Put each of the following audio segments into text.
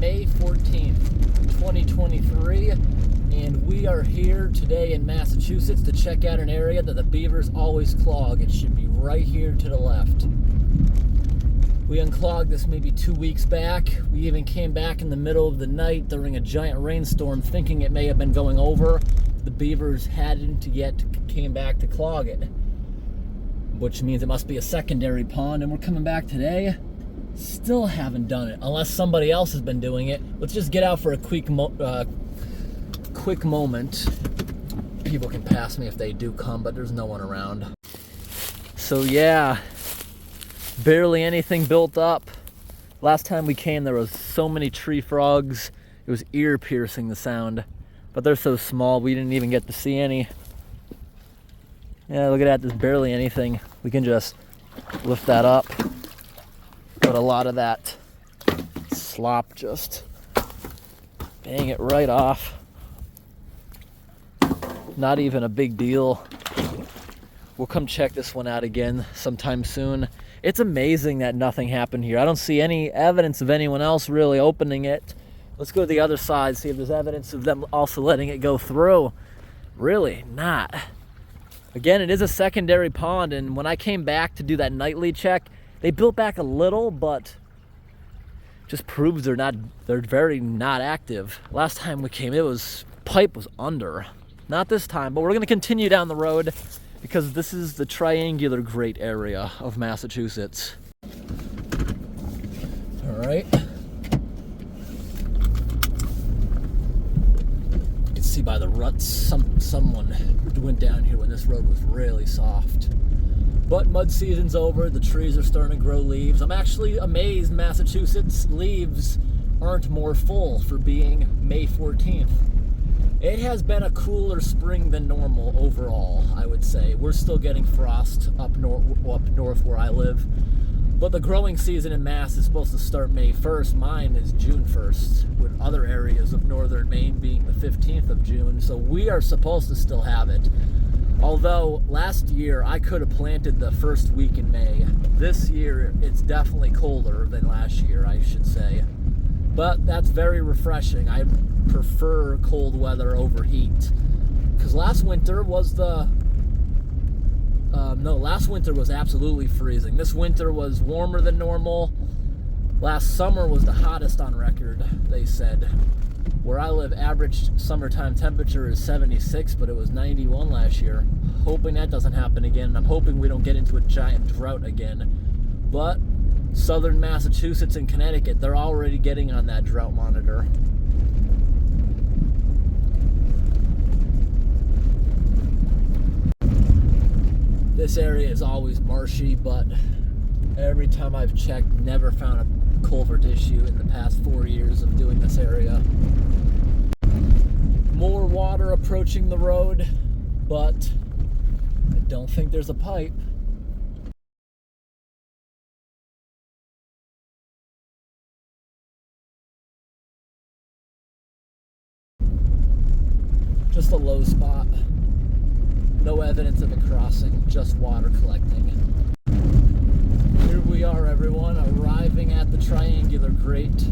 May 14th, 2023, and we are here today in Massachusetts to check out an area that the beavers always clog. It should be right here to the left. We unclogged this maybe 2 weeks back. We even came back in the middle of the night during a giant rainstorm thinking it may have been going over. The beavers hadn't yet came back to clog it, which means it must be a secondary pond, and we're coming back today. Still haven't done it, unless somebody else has been doing it. Let's just get out for a quick moment. People can pass me if they do come, but there's no one around. So yeah, barely anything built up. Last time we came, there was so many tree frogs. It was ear-piercing, the sound. But they're so small, we didn't even get to see any. Yeah, look at that, there's barely anything. We can just lift that up. But a lot of that slop just bang it right off. Not even a big deal. We'll come check this one out again sometime soon. It's amazing that nothing happened here. I don't see any evidence of anyone else really opening it. Let's go to the other side, see if there's evidence of them also letting it go through. Really not. Again, it is a secondary pond, and when I came back to do that nightly check, they built back a little, but just proves they're very not active. Last time we came, pipe was under. Not this time, but we're gonna continue down the road because this is the triangular grate area of Massachusetts. All right. You can see by the ruts, someone went down here when this road was really soft. But mud season's over, the trees are starting to grow leaves. I'm actually amazed Massachusetts leaves aren't more full for being May 14th. It has been a cooler spring than normal overall, I would say. We're still getting frost up north where I live. But the growing season in Mass is supposed to start May 1st. Mine is June 1st, with other areas of northern Maine being the 15th of June. So we are supposed to still have it. Although last year I could have planted the first week in May. This year it's definitely colder than last year, I should say. But that's very refreshing. I prefer cold weather over heat. Because last winter was last winter was absolutely freezing. This winter was warmer than normal. Last summer was the hottest on record, they said. Where I live, average summertime temperature is 76, but it was 91 last year. Hoping that doesn't happen again. I'm hoping we don't get into a giant drought again. But southern Massachusetts and Connecticut, they're already getting on that drought monitor. This area is always marshy, but every time I've checked, never found a culvert issue in the past 4 years of doing this area. More water approaching the road, but I don't think there's a pipe. Just a low spot. No evidence of a crossing, just water collecting. Here we are, everyone, arriving at the triangular grate.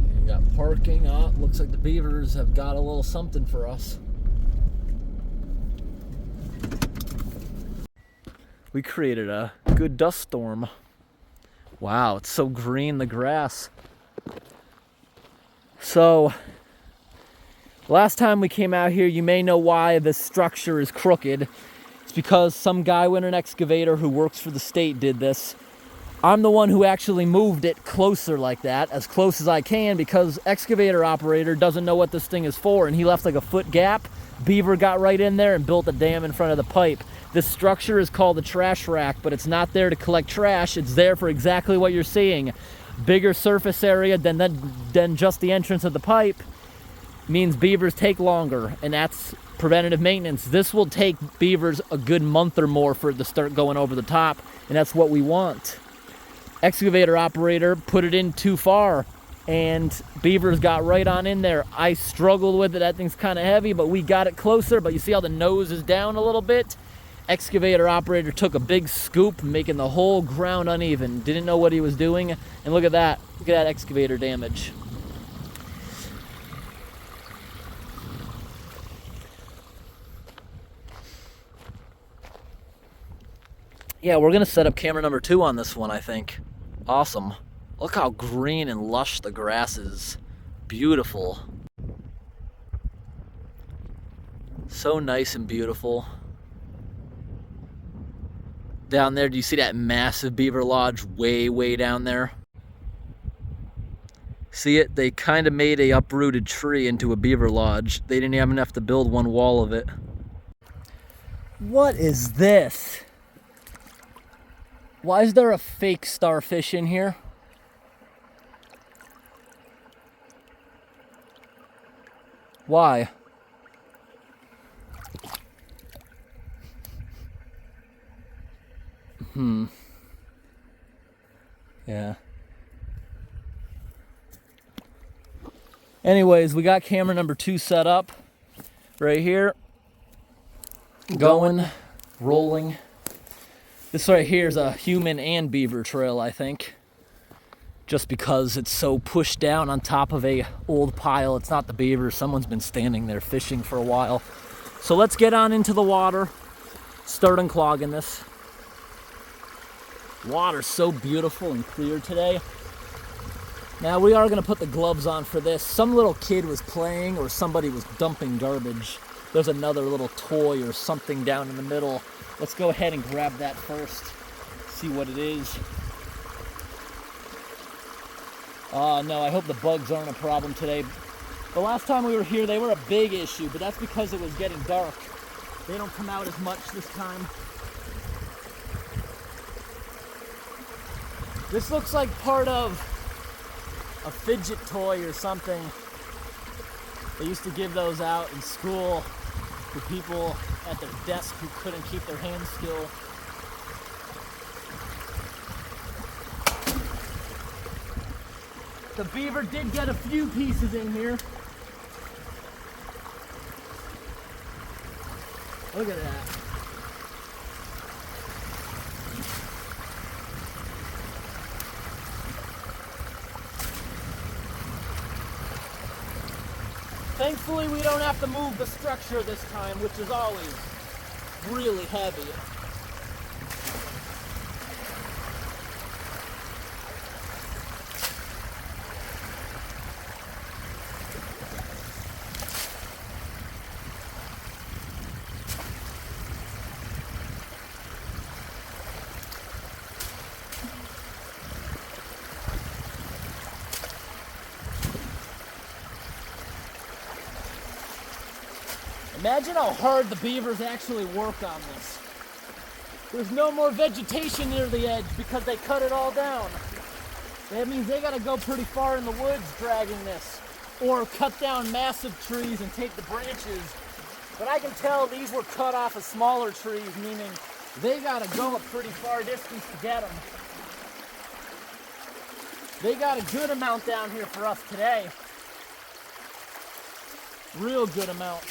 And got parking. Looks like the beavers have got a little something for us. We created a good dust storm. Wow, it's so green, the grass. So, last time we came out here, you may know why this structure is crooked. It's because some guy with an excavator who works for the state did this. I'm the one who actually moved it closer like that, as close as I can, because excavator operator doesn't know what this thing is for, and he left like a foot gap. Beaver got right in there and built a dam in front of the pipe. This structure is called the trash rack, but it's not there to collect trash. It's there for exactly what you're seeing. Bigger surface area than just the entrance of the pipe means beavers take longer, and that's preventative maintenance. This will take beavers a good month or more for it to start going over the top, and that's what we want. Excavator operator put it in too far, and beavers got right on in there. I struggled with it. That thing's kind of heavy, but we got it closer. But you see how the nose is down a little bit? Excavator operator took a big scoop, making the whole ground uneven. Didn't know what he was doing. And look at that. Look at that excavator damage. Yeah, we're gonna set up camera number 2 on this one, I think. Awesome. Look how green and lush the grass is. Beautiful. So nice and beautiful. Down there, do you see that massive beaver lodge way, way down there? See it? They kind of made a uprooted tree into a beaver lodge. They didn't have enough to build one wall of it. What is this? Why is there a fake starfish in here? Why? Yeah. Anyways, we got camera number 2 set up right here. Going, rolling. This right here is a human and beaver trail, I think. Just because it's so pushed down on top of a old pile. It's not the beaver. Someone's been standing there fishing for a while. So let's get on into the water. Start unclogging this. Water's so beautiful and clear today. Now we are gonna put the gloves on for this. Some little kid was playing or somebody was dumping garbage. There's another little toy or something down in the middle. Let's go ahead and grab that first. See what it is. Oh no, I hope the bugs aren't a problem today. The last time we were here, they were a big issue, but that's because it was getting dark. They don't come out as much this time. This looks like part of a fidget toy or something. They used to give those out in school for people at their desk who couldn't keep their hands still. The beaver did get a few pieces in here. Look at that. Thankfully, we don't have to move the structure this time, which is always really heavy. Imagine how hard the beavers actually work on this. There's no more vegetation near the edge because they cut it all down. That means they gotta go pretty far in the woods dragging this, or cut down massive trees and take the branches. But I can tell these were cut off of smaller trees, meaning they gotta go a pretty far distance to get them. They got a good amount down here for us today. Real good amount.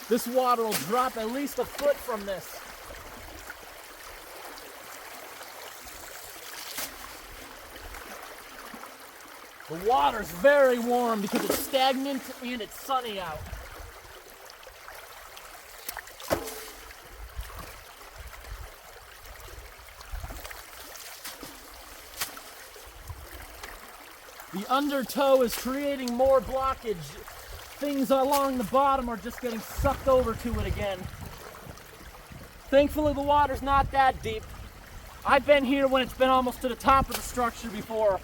This water will drop at least a foot from this. The water's very warm because it's stagnant and it's sunny out. The undertow is creating more blockage. Things along the bottom are just getting sucked over to it again. Thankfully, the water's not that deep. I've been here when it's been almost to the top of the structure before.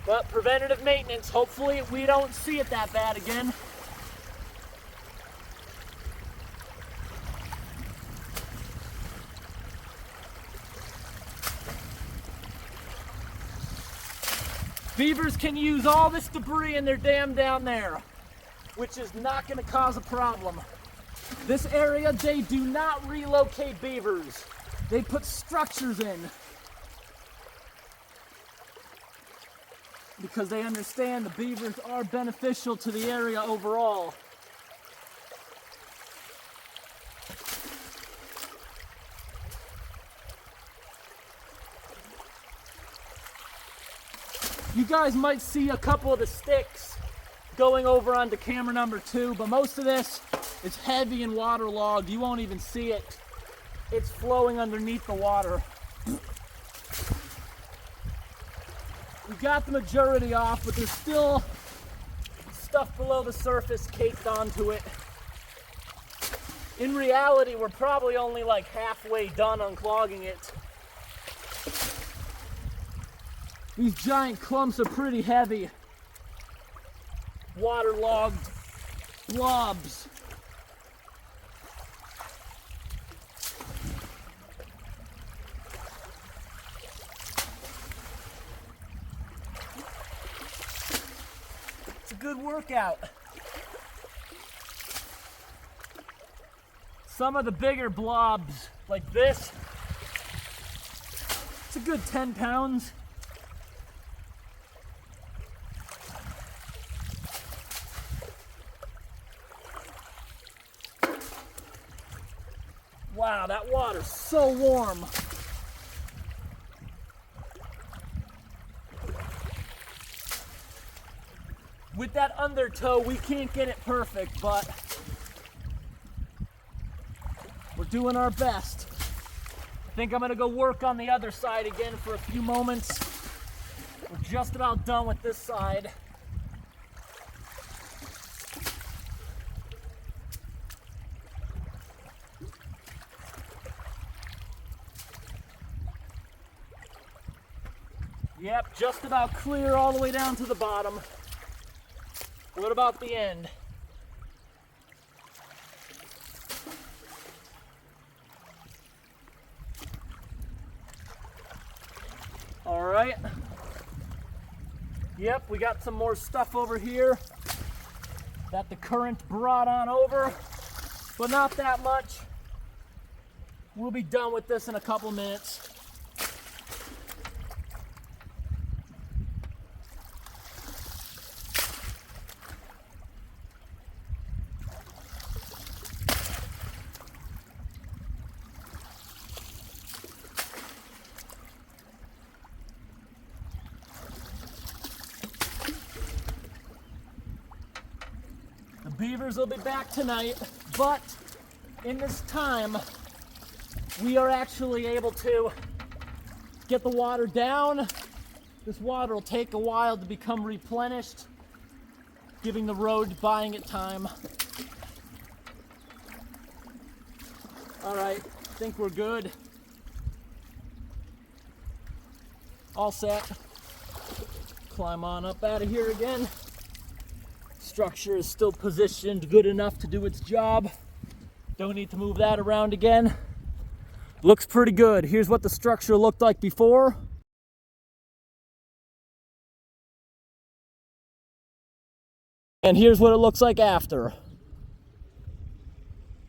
But preventative maintenance, hopefully we don't see it that bad again. Beavers can use all this debris in their dam down there, which is not going to cause a problem. This area, they do not relocate beavers. They put structures in. because they understand the beavers are beneficial to the area overall. You guys might see a couple of the sticks going over onto camera number 2, but most of this is heavy and waterlogged. You won't even see it. It's flowing underneath the water. We got the majority off, but there's still stuff below the surface caked onto it. In reality, we're probably only like halfway done unclogging it. These giant clumps are pretty heavy. Waterlogged blobs. It's a good workout. Some of the bigger blobs, like this, it's a good 10 pounds. Wow, that water's so warm. With that undertow, we can't get it perfect, but we're doing our best. I think I'm gonna go work on the other side again for a few moments. We're just about done with this side. Yep, just about clear all the way down to the bottom. What about the end? All right. Yep, we got some more stuff over here that the current brought on over, but not that much. We'll be done with this in a couple minutes. Beavers will be back tonight, but in this time, we are actually able to get the water down. This water will take a while to become replenished, giving the road buying it time. All right, I think we're good. All set. Climb on up out of here again. Structure is still positioned good enough to do its job. Don't need to move that around again. Looks pretty good. Here's what the structure looked like before. And here's what it looks like after.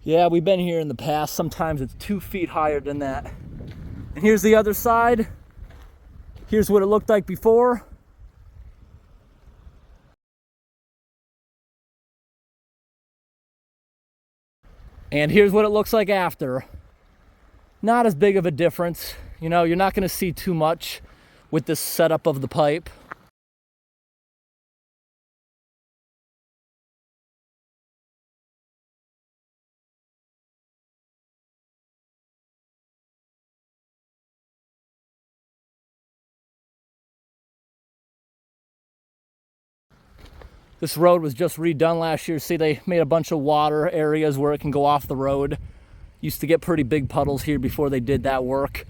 Yeah, we've been here in the past. Sometimes it's 2 feet higher than that. And here's the other side. Here's what it looked like before. And here's what it looks like after. Not as big of a difference. You know, you're not going to see too much with this setup of the pipe. This road was just redone last year. See, they made a bunch of water areas where it can go off the road. Used to get pretty big puddles here before they did that work.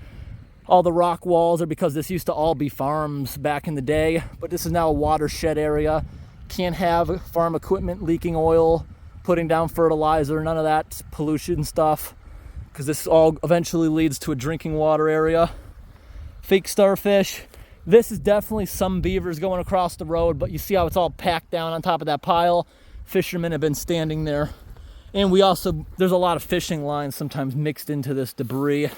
All the rock walls are because this used to all be farms back in the day, but this is now a watershed area. Can't have farm equipment leaking oil, putting down fertilizer, none of that pollution stuff, because this all eventually leads to a drinking water area. Fake starfish. This is definitely some beavers going across the road, but you see how it's all packed down on top of that pile. Fishermen have been standing there. And there's a lot of fishing lines sometimes mixed into this debris.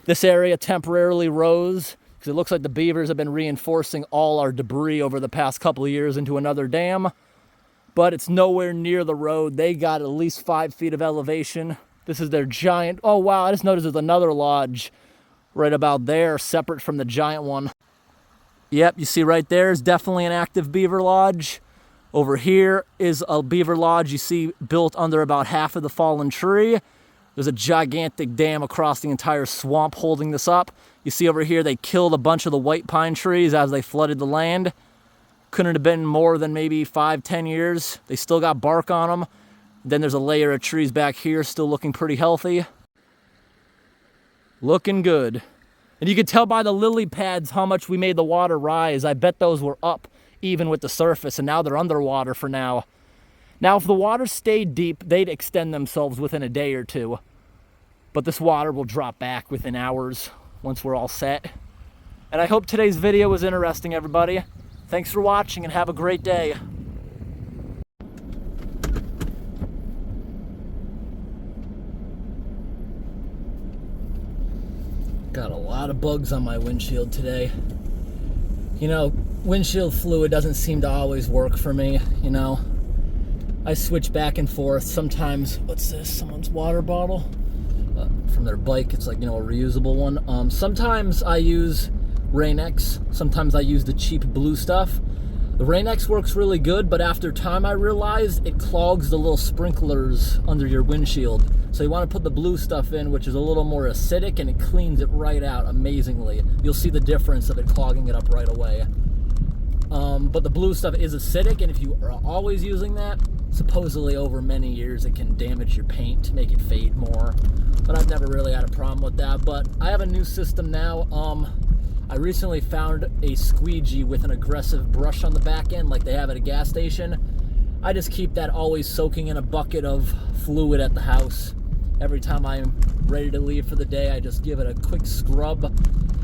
This area temporarily rose because it looks like the beavers have been reinforcing all our debris over the past couple of years into another dam. But it's nowhere near the road. They got at least 5 feet of elevation. This is their giant, oh wow, I just noticed there's another lodge right about there, separate from the giant one. Yep, you see right there is definitely an active beaver lodge. Over here is a beaver lodge you see built under about half of the fallen tree. There's a gigantic dam across the entire swamp holding this up. You see over here they killed a bunch of the white pine trees as they flooded the land. Couldn't have been more than maybe 5-10 years. They still got bark on them. Then there's a layer of trees back here still looking pretty healthy. Looking good. And you can tell by the lily pads how much we made the water rise. I bet those were up even with the surface, and now they're underwater for now. Now, if the water stayed deep, they'd extend themselves within a day or two. But this water will drop back within hours once we're all set. And I hope today's video was interesting, everybody. Thanks for watching and have a great day. Got a lot of bugs on my windshield today. You know, windshield fluid doesn't seem to always work for me, you know. I switch back and forth. Sometimes, what's this? Someone's water bottle from their bike. It's like, you know, a reusable one. Sometimes I use Rain-X. Sometimes I use the cheap blue stuff. The Rain-X works really good, but after time I realized it clogs the little sprinklers under your windshield. So you want to put the blue stuff in, which is a little more acidic, and it cleans it right out amazingly. You'll see the difference of it clogging it up right away. But the blue stuff is acidic, and if you are always using that, supposedly over many years it can damage your paint, make it fade more. But I've never really had a problem with that. But I have a new system now. I recently found a squeegee with an aggressive brush on the back end like they have at a gas station. I just keep that always soaking in a bucket of fluid at the house. Every time I'm ready to leave for the day, I just give it a quick scrub.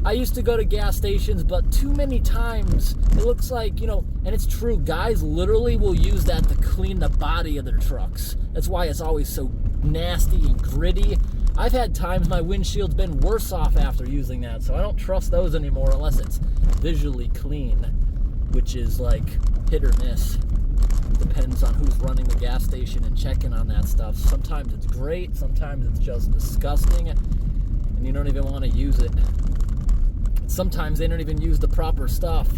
I used to go to gas stations, but too many times it looks like, you know, and it's true, guys literally will use that to clean the body of their trucks. That's why it's always so nasty and gritty. I've had times my windshield's been worse off after using that, so I don't trust those anymore unless it's visually clean, which is like hit or miss. Depends on who's running the gas station and checking on that stuff. Sometimes it's great, sometimes it's just disgusting, and you don't even want to use it. Sometimes they don't even use the proper stuff.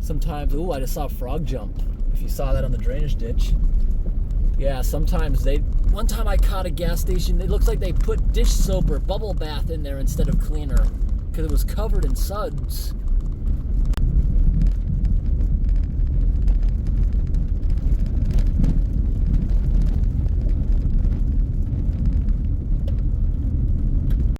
Sometimes, ooh, I just saw a frog jump. If you saw that on the drainage ditch. Yeah, sometimes one time I caught a gas station, it looks like they put dish soap or bubble bath in there instead of cleaner, because it was covered in suds.